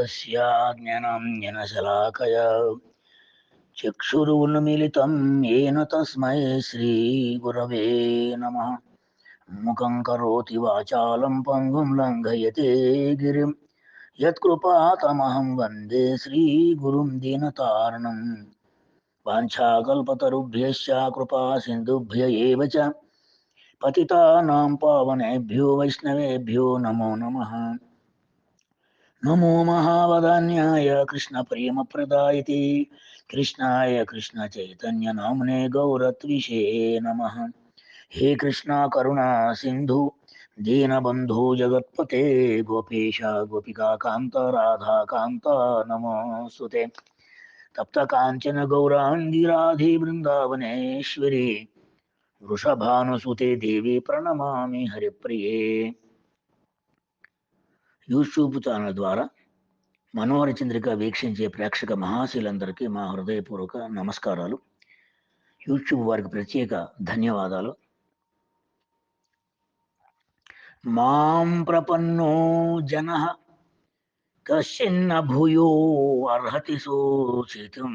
ज्ञानतिमिरन्धस्य ज्ञानाञ्जनशलाकया चक्षुरुन्मीलितं येन तस्मै श्रीगुरवे नमः। मुखं करोति वाचालं पङ्गुं लङ्घयते गिरिं यत्कृपातमहं वन्दे श्रीगुरुं दीनतारणम्। वाञ्छाकल्पतरुभ्यश्च कृपा सिन्धुभ्य एव च पतितानां पावनेभ्यो वैष्णवेभ्यो नमो नमः। नमो महावदान्याय कृष्णप्रेमप्रदायते कृष्णाय कृष्णचैतन्यनाम्ने गौरत्विषे नमः। हे कृष्णा करुणा सिन्धु दीनबन्धो जगत्पते गोपेश गोपिका कान्त राधा कान्त नमोऽस्तुते। तप्तकाञ्चन गौराङ्गी राधे वृन्दावनेश्वरी वृषभानुसुते देवी प्रणमामि हरिप्रिये। యూట్యూబ్ ఛానల్ ద్వారా మనోహర చంద్రిక వీక్షించే ప్రేక్షక మహాశీలందరికీ మా హృదయపూర్వక నమస్కారాలు. యూట్యూబ్ వారికి ప్రత్యేక ధన్యవాదాలు. మాం ప్రపన్నో జన కశ్చిన్న భూయో అర్హతి శోచితుం.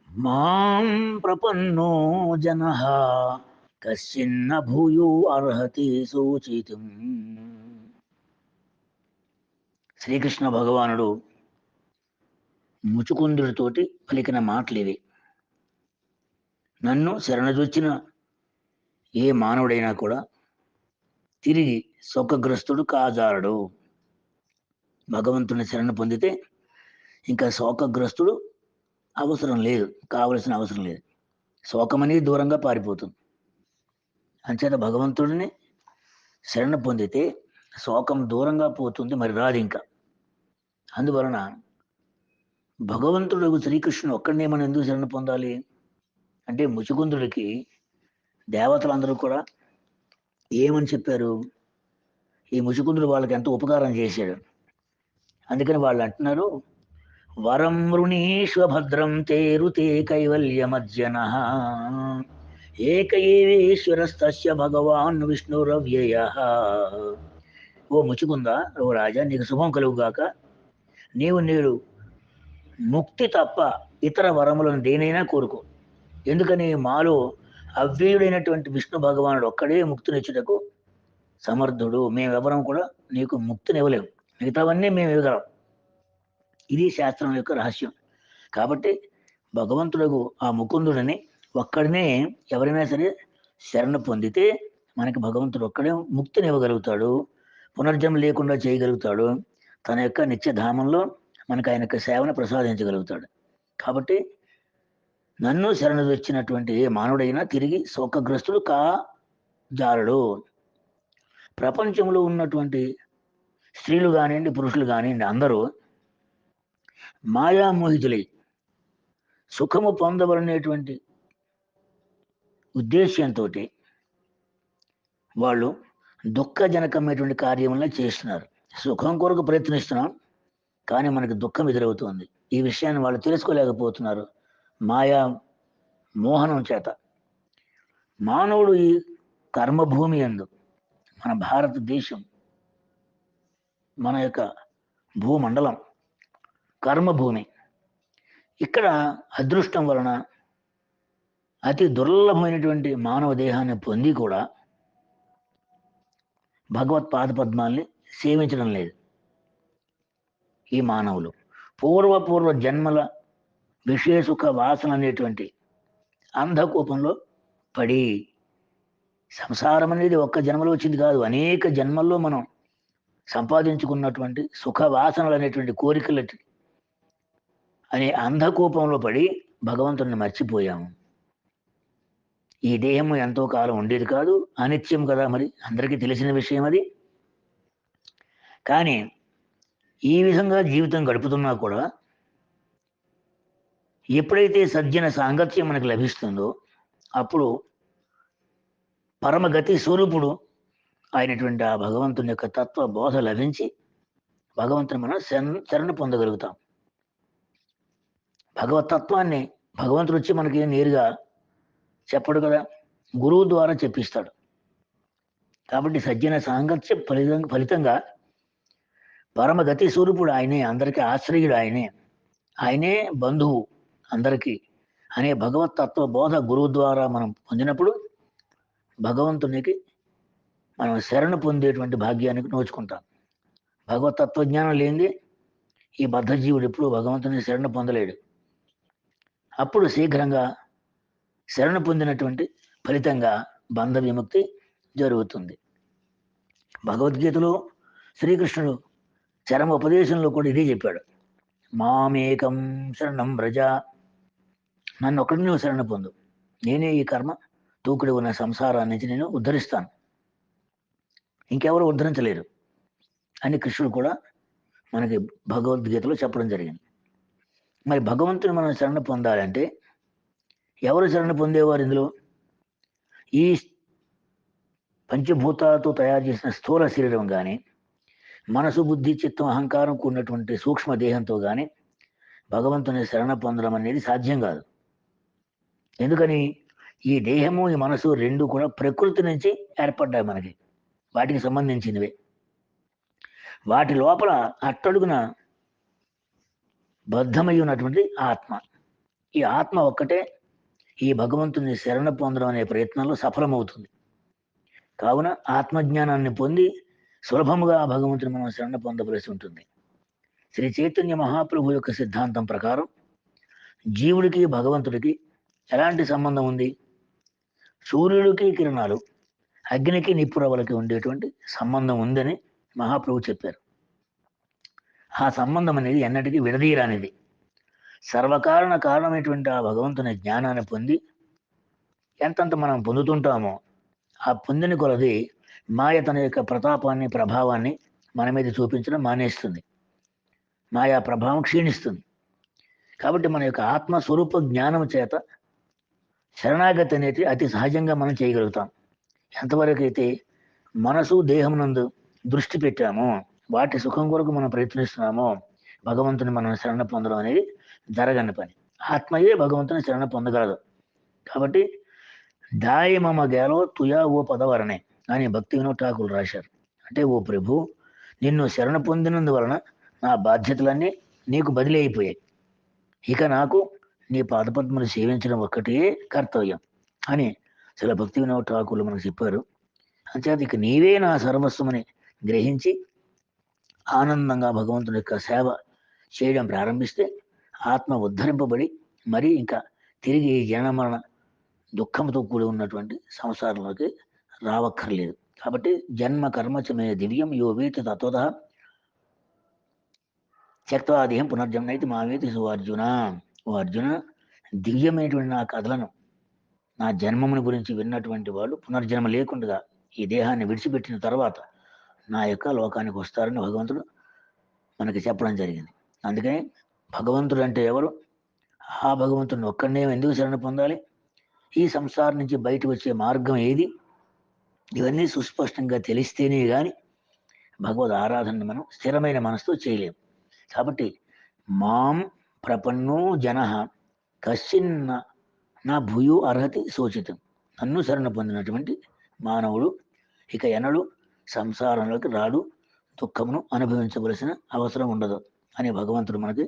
మాం ప్రపన్నో జన కశ్చిన్న భూయో అర్హతి శోచితుం. శ్రీకృష్ణ భగవానుడు ముచుకుందుడితోటి పలికిన మాటలివి. నన్ను శరణజొచ్చిన ఏ మానవుడైనా కూడా తిరిగి శోకగ్రస్తుడు కాజాలడు. భగవంతుని శరణ పొందితే ఇంకా శోకగ్రస్తుడు అవసరం లేదు, కావలసిన అవసరం లేదు. శోకమనేది దూరంగా పారిపోతుంది. అంచేత భగవంతుడిని శరణ పొందితే శోకం దూరంగా పోతుంది, మరి రాదు ఇంకా. అందువలన భగవంతుడు శ్రీకృష్ణుడు ఒక్కడనే మనం ఎందుకు శరణ పొందాలి అంటే, ముచుకుందుడికి దేవతలందరూ కూడా ఏమని చెప్పారు, ఈ ముచుకుందుడు వాళ్ళకి ఎంతో ఉపకారం చేశాడు. అందుకని వాళ్ళు అంటున్నారు, వరం వృణీష్వ భద్రం తేరుతే కైవల్యమజ్జన ఏక ఏవేశ్వరస్తస్య భగవాన్ విష్ణురవ్యయ. ఓ ముచుకుందా, ఓ రాజా, నీకు శుభం కలుగుగాక. నీవు నేడు ముక్తి తప్ప ఇతర వరములను దేనైనా కోరుకో. ఎందుకని మాలో అవ్యయుడైనటువంటి విష్ణు భగవానుడు ఒక్కడే ముక్తినిచ్చుటకు సమర్థుడు. మేమెవరం కూడా నీకు ముక్తినివ్వలేము, మిగతావన్నీ మేము ఇవ్వగలం. ఇది శాస్త్రం యొక్క రహస్యం. కాబట్టి భగవంతుడు ఆ ముకుందుడిని ఒక్కడనే ఎవరైనా సరే శరణ పొందితే మనకి భగవంతుడు ఒక్కడే ముక్తినివ్వగలుగుతాడు, పునర్జన్మ లేకుండా చేయగలుగుతాడు, తన యొక్క నిత్యధామంలో మనకు ఆయన యొక్క సేవను ప్రసాదించగలుగుతాడు. కాబట్టి నన్ను శరణు వచ్చినటువంటి ఏ మానవుడైనా తిరిగి శోకగ్రస్తుడు జాలడు. ప్రపంచంలో ఉన్నటువంటి స్త్రీలు కానివ్వండి, పురుషులు కానివ్వండి, అందరూ మాయామోహితులై సుఖము పొందవలనేటువంటి ఉద్దేశ్యంతో వాళ్ళు దుఃఖజనకమైనటువంటి కార్యములను చేస్తున్నారు. సుఖం కొరకు ప్రయత్నిస్తున్నాం, కానీ మనకి దుఃఖం ఎదురవుతుంది. ఈ విషయాన్ని వాళ్ళు తెలుసుకోలేకపోతున్నారు మాయా మోహనం చేత. మానవుడు ఈ కర్మభూమి యందు, మన భారతదేశం, మన యొక్క భూమండలం కర్మభూమి. ఇక్కడ అదృష్టం వలన అతి దుర్లభమైనటువంటి మానవ దేహాన్ని పొంది కూడా భగవత్ పాదపద్మాల్ని సేవించడం లేదు. ఈ మానవులు పూర్వ జన్మల విషయసుఖ వాసన అనేటువంటి అంధకూపంలో పడి, సంసారం అనేది ఒక్క జన్మలో వచ్చింది కాదు, అనేక జన్మల్లో మనం సంపాదించుకున్నటువంటి సుఖ వాసనలు అనేటువంటి కోరికలు అనే అంధకూపంలో పడి భగవంతుడిని మర్చిపోయాము. ఈ దేహము ఎంతో కాలం ఉండేది కాదు, అనిత్యం కదా, మరి అందరికీ తెలిసిన విషయం అది. కానీ ఈ విధంగా జీవితం గడుపుతున్నా కూడా ఎప్పుడైతే సజ్జన సాంగత్యం మనకు లభిస్తుందో అప్పుడు పరమగతి స్వరూపుడు అయినటువంటి ఆ భగవంతుని యొక్క తత్వ బోధ లభించి భగవంతుని మనం శరణ పొందగలుగుతాం. భగవతత్వాన్ని భగవంతుడు వచ్చి మనకి నేరుగా చెప్పడు కదా, గురువు ద్వారా చెప్పిస్తాడు. కాబట్టి సజ్జన సాంగత్య ఫలితంగా పరమగతి స్వరూపుడు ఆయనే, అందరికీ ఆశ్రయుడు ఆయనే, ఆయనే బంధువు అందరికీ అనే భగవత్ తత్వ బోధ గురువు ద్వారా మనం పొందినప్పుడు భగవంతునికి మనం శరణ పొందేటువంటి భాగ్యానికి నోచుకుంటాం. భగవత్ తత్వజ్ఞానం లేనిదే ఈ బద్ధజీవుడు ఎప్పుడు భగవంతుని శరణ పొందలేడు. అప్పుడు శీఘ్రంగా శరణ పొందినటువంటి ఫలితంగా బంధ విముక్తి జరుగుతుంది. భగవద్గీతలో శ్రీకృష్ణుడు చరమ ఉపదేశంలో కూడా ఇదే చెప్పాడు. మామేకం శరణం వ్రజ, నన్ను ఒకటి నువ్వు శరణ పొందు, నేనే ఈ కర్మ తూకుడి ఉన్న సంసారాన్ని నుంచి నేను ఉద్ధరిస్తాను, ఇంకెవరు ఉద్ధరించలేరు అని కృష్ణుడు కూడా మనకి భగవద్గీతలో చెప్పడం జరిగింది. మరి భగవంతుని మనం శరణ పొందాలంటే ఎవరు శరణ పొందేవారు? ఇందులో ఈ పంచభూతాలతో తయారు చేసిన స్థూల శరీరం కానీ, మనసు బుద్ధి చిత్తం అహంకారం కూడినటువంటి సూక్ష్మ దేహంతో కానీ భగవంతుని శరణ పొందడం అనేది సాధ్యం కాదు. ఎందుకని? ఈ దేహము ఈ మనసు రెండు కూడా ప్రకృతి నుంచి ఏర్పడ్డాయి, మనకి వాటికి సంబంధించినవే. వాటి లోపల అట్టడుగున బద్ధమై ఉన్నటువంటి ఆత్మ, ఈ ఆత్మ ఒక్కటే ఈ భగవంతుని శరణ పొందడం అనే ప్రయత్నంలో సఫలమవుతుంది. కావున ఆత్మజ్ఞానాన్ని పొంది సులభముగా భగవంతుని మనం శరణ పొందవలసి ఉంటుంది. శ్రీ చైతన్య మహాప్రభు యొక్క సిద్ధాంతం ప్రకారం జీవుడికి భగవంతుడికి ఎలాంటి సంబంధం ఉంది? సూర్యుడికి కిరణాలు, అగ్నికి నిప్పురవలకి ఉండేటువంటి సంబంధం ఉందని మహాప్రభు చెప్పారు. ఆ సంబంధం అనేది ఎన్నటికీ విడదీయరానిది. సర్వకారణ కారణమైనటువంటి ఆ భగవంతుని జ్ఞానాన్ని పొంది ఎంతంత మనం పొందుతుంటామో ఆ పొందిన కొలది మాయ తన యొక్క ప్రతాపాన్ని ప్రభావాన్ని మన మీద చూపించడం మానేస్తుంది. మాయా ప్రభావం క్షీణిస్తుంది. కాబట్టి మన యొక్క ఆత్మస్వరూప జ్ఞానం చేత శరణాగతి అనేది అతి సహజంగా మనం చేయగలుగుతాం. ఎంతవరకు అయితే మనసు దేహం నందు దృష్టి పెట్టామో, వాటి సుఖం కొరకు మనం ప్రయత్నిస్తున్నామో భగవంతుని మనం శరణ పొందడం అనేది జరగని పని. ఆత్మయే భగవంతుని శరణ పొందగలదు. కాబట్టి దాయి మమ గేలో తుయా ఓ పదవరణే అని భక్తి వినోద్ ఠాకూర్ రాశారు. అంటే ఓ ప్రభు, నిన్ను శరణ పొందినందువలన నా బాధ్యతలన్నీ నీకు బదిలీ అయిపోయాయి. ఇక నాకు నీ పాదపద్మను సేవించడం ఒక్కటే కర్తవ్యం అని చాలా భక్తి వినోద్ ఠాకూర్లు మనకు చెప్పారు. అంచేత ఇక నీవే నా సర్వస్వమని గ్రహించి ఆనందంగా భగవంతుని యొక్క సేవ చేయడం ప్రారంభిస్తే ఆత్మ ఉద్ధరింపబడి మరి ఇంకా తిరిగి జనన మరణ దుఃఖంతో కూడి ఉన్నటువంటి సంసారంలోకి రావక్కర్లేదు. కాబట్టి జన్మ కర్మచమే దివ్యం యో వేతి తత్వత త్యక్త్వాదేహం పునర్జన్మైతి మావేతి సో అర్జున. ఓ అర్జున, దివ్యమైనటువంటి నా కథలను, నా జన్మముని గురించి విన్నటువంటి వాళ్ళు పునర్జన్మ లేకుండా ఈ దేహాన్ని విడిచిపెట్టిన తర్వాత నా యొక్క లోకానికి వస్తారని భగవంతుడు మనకి చెప్పడం జరిగింది. అందుకని భగవంతుడు అంటే ఎవరు? ఆ భగవంతుడిని ఒక్కడనే ఎందుకు శరణ పొందాలి? ఈ సంసారం నుంచి బయట వచ్చే మార్గం ఏది? ఇవన్నీ సుస్పష్టంగా తెలిస్తేనే కానీ భగవద్ ఆరాధనని మనం స్థిరమైన మనసుతో చేయలేము. కాబట్టి మాం ప్రపన్నో జన కశ్చిన్న నా భూయో అర్హతి శోచితం. నన్ను శరణ పొందినటువంటి మానవుడు ఇక ఎన్నడూ సంసారంలోకి రాడు, దుఃఖమును అనుభవించవలసిన అవసరం ఉండదు అని భగవంతుడు మనకి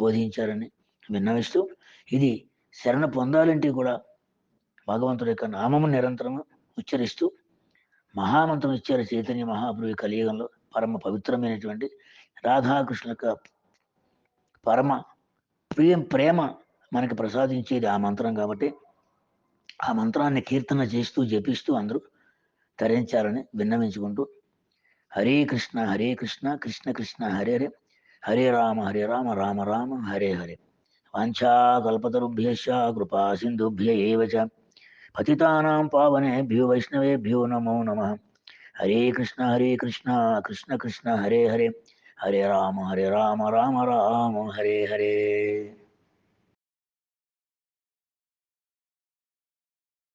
బోధించారని విన్నవిస్తూ, ఇది శరణ పొందాలంటే కూడా భగవంతుడి యొక్క నామము నిరంతరం ఉచ్చరిస్తూ మహామంత్రం ఇచ్చారు చైతన్య మహాప్రభు కలియుగంలో. పరమ పవిత్రమైనటువంటి రాధాకృష్ణుల యొక్క పరమ ప్రేమ మనకి ప్రసాదించేది ఆ మంత్రం. కాబట్టి ఆ మంత్రాన్ని కీర్తన చేస్తూ జపిస్తూ అందరూ తరించాలని విన్నవించుకుంటూ, హరే కృష్ణ కృష్ణ కృష్ణ హరే హరే, హరే రామ రామ రామ హరే హరే. వాంఛాకల్పతరుభ్యశ్చ కృపా సింధుభ్య ఏవ చ పతితానాం పావనేభ్యో వైష్ణవేభ్యో నమో నమః. హరే కృష్ణ కృష్ణ కృష్ణ హరే హరే, హరే రామ రామ రామ హరే హరే.